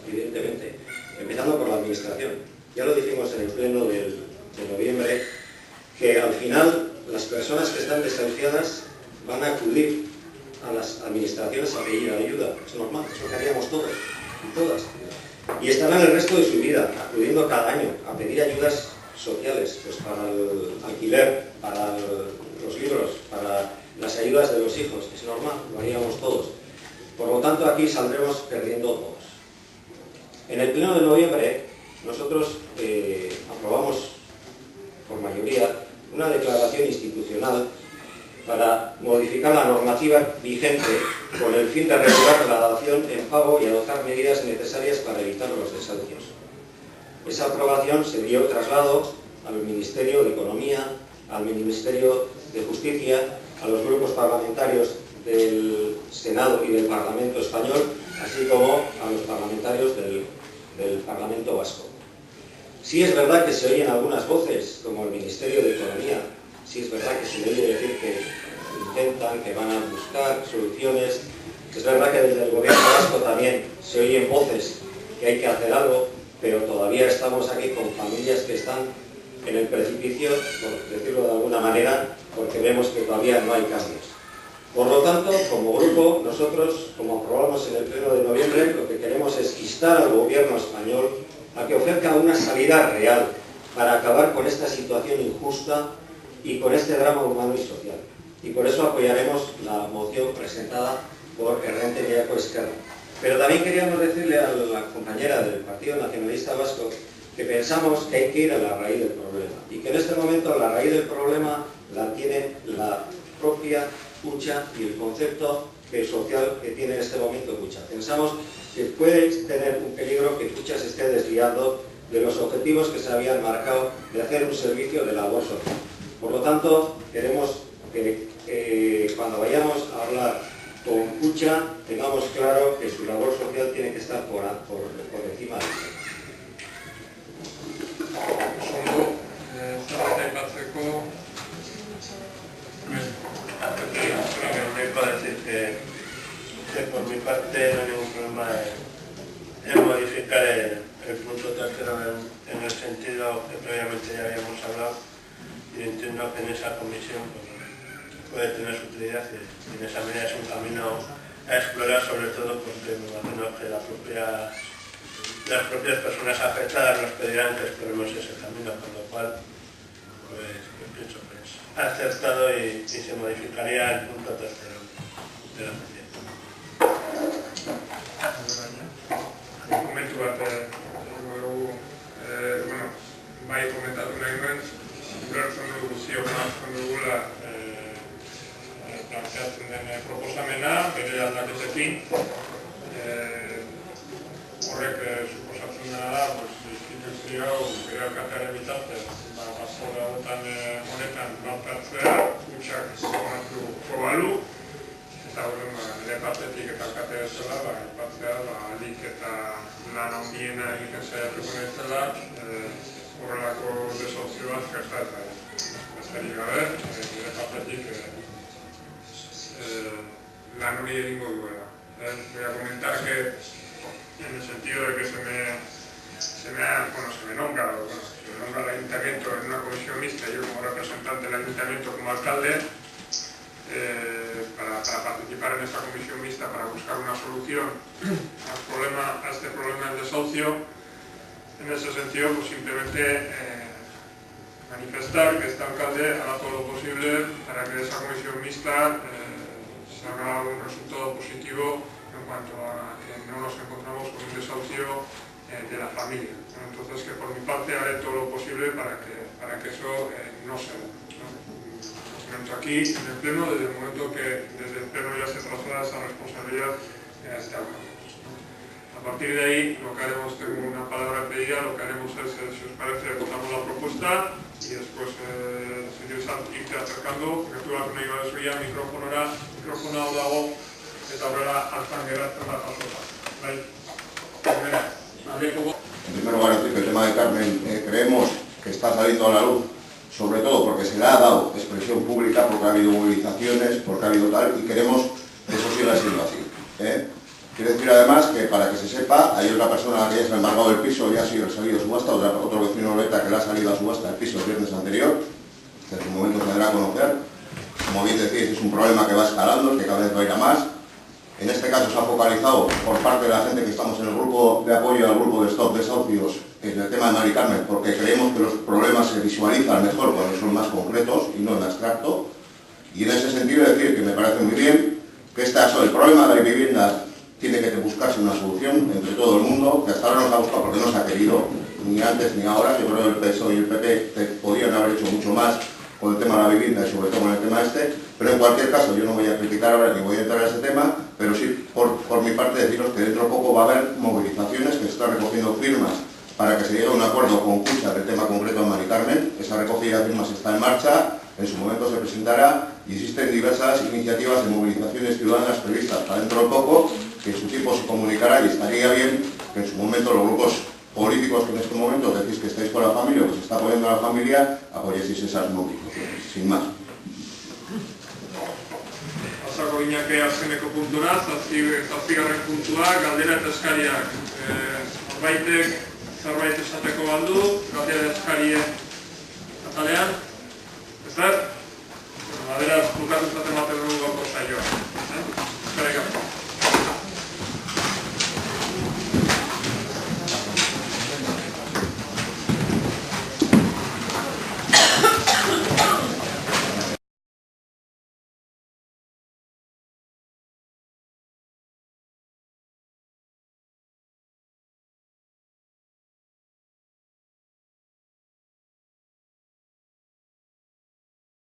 evidentemente, empezando por la administración. Ya lo dijimos en el pleno de noviembre, que al final las personas que están desahuciadas van a acudir a las administraciones a pedir ayuda. Es normal, es lo que haríamos todos y todas. Y estarán el resto de su vida acudiendo cada año a pedir ayudas sociales, pues para el alquiler, para los libros, para las ayudas de los hijos. Es normal, lo haríamos todos. Por lo tanto, aquí saldremos perdiendo todos. En el pleno de noviembre, nosotros aprobamos por mayoría una declaración institucional para modificar la normativa vigente con el fin de regular la dación en pago y adoptar medidas necesarias para evitar los desahucios. Esa aprobación se dio traslado al Ministerio de Economía, al Ministerio de Justicia, a los grupos parlamentarios del Senado y del Parlamento Español, así como a los parlamentarios del Parlamento Vasco. Sí es verdad que se oyen algunas voces, como el Ministerio de Economía, sí es verdad que se le oye decir que intentan, que van a buscar soluciones. Es verdad que desde el Gobierno vasco también se oyen voces que hay que hacer algo, pero todavía estamos aquí con familias que están en el precipicio, por decirlo de alguna manera, porque vemos que todavía no hay cambios. Por lo tanto, como grupo, nosotros, como aprobamos en el pleno de noviembre, lo que queremos es instar al Gobierno español a que ofrezca una salida real para acabar con esta situación injusta y con este drama humano y social. Y por eso apoyaremos la moción presentada por Errente Gehiago Ezkerra. Pero también queríamos decirle a la compañera del Partido Nacionalista Vasco que pensamos que hay que ir a la raíz del problema y que en este momento la raíz del problema la tiene la propia Kutxa y el concepto social que tiene en este momento Kutxa. Pensamos que puede tener un peligro que Kutxa se esté desviando de los objetivos que se habían marcado de hacer un servicio de labor social. Por lo tanto, queremos que cuando vayamos a hablar con Kutxa tengamos claro que su labor social tiene que estar por encima de eso. Por mi parte no hay ningún problema en modificar el punto tercero en el sentido que previamente ya habíamos hablado, y entiendo que en esa comisión puede tener su utilidad y en esa medida es un camino a explorar, sobre todo porque me imagino que las propias personas afectadas nos pedirán que exploremos ese camino, con lo cual pues yo pienso que es acertado y se modificaría el punto tercero de la moción. Komentu bat dugu, bai komentatu nahi nuen, ulertzen dugu ziok nazten dugula planteatzen den proposamena, bere aldaketekin. Horrek suposatzen dena da, instituzio hau bere alkatearen bitartez, batzorde honetan planteatzea, Kutxak onartu balu, eta nire partetik eta alkatea zela, aipatzea, ahalik eta lan handiena egiten saiatuko naizela, horrelako desahucio bat gertatzen. Besterik gabe, nire partetik lan hori egingo duela. Voy a comentar que, en el sentido de que se me nombra el ayuntamiento en una comisión mixta, yo como representante del ayuntamiento, como alcalde, para participar en esta comisión mixta para buscar una solución a este problema del desahucio. En ese sentido, pues simplemente manifestar que este alcalde hará todo lo posible para que esa comisión mixta se haga un resultado positivo en cuanto a que no nos encontramos con un desahucio de la familia. Entonces, que por mi parte haré todo lo posible para que eso no se dé. Aquí, en el Pleno, desde el momento que desde el Pleno ya se traslada esa responsabilidad a este alcalde. A partir de ahí, lo que haremos, tengo una palabra pedida, lo que haremos es, si os parece, votamos la propuesta y después, si queréis irte acercando, porque tú la nahi badezu ya, mikrofonora hau dago, eta horrela hartan geratzen da jasota. Bai? En primer lugar, el tema de Carmen, creemos que está saliendo a la luz, sobre todo porque se le ha dado expresión pública, porque ha habido movilizaciones, porque ha habido tal, y queremos que eso siga siendo así. Quiero decir además que para que se sepa sepa, hay otra persona que ya se ha embargado del piso, ya ha salido a subasta, otro vecino Loreta que le ha salido a subasta el piso el viernes anterior, que en su momento se dará a conocer. Como bien decís, es un problema que va escalando, que cada vez va a ir a más. En este caso se ha focalizado por parte de la gente que estamos en el grupo de apoyo al grupo de Stop Desahucios en el tema de Mari Carmen, porque creemos que los problemas se visualizan mejor cuando son más concretos y no en abstracto. Y en ese sentido decir que me parece muy bien que el problema de la vivienda tiene que buscarse una solución entre todo el mundo, que hasta ahora no se ha buscado porque no se ha querido, ni antes ni ahora. Yo creo que el PSOE y el PP podrían haber hecho mucho más con el tema de la vivienda y sobre todo con el tema pero en cualquier caso yo no voy a criticar ahora ni voy a entrar a ese tema, pero sí por mi parte deciros que dentro de poco va a haber movilizaciones, que se están recogiendo firmas para que se llegue a un acuerdo con Cucha del tema concreto de Mari Carmen. Esa recogida de firmas está en marcha, en su momento se presentará y existen diversas iniciativas de movilizaciones ciudadanas previstas para dentro de poco, que en su tiempo se comunicará, y estaría bien que en su momento los grupos políticos que en este momento decís que estáis con la familia o que se está apoyando a la familia, apoyéis esas movilizaciones, sin más. Pasako gineke azkeneko puntura, zazpigarren puntua, galdera eta eskariak. Norbaitek zerbait esateko baldu, galdera eskarien atalean, ez da? Beraz, bukatu zaten baten dugu gauko saioa.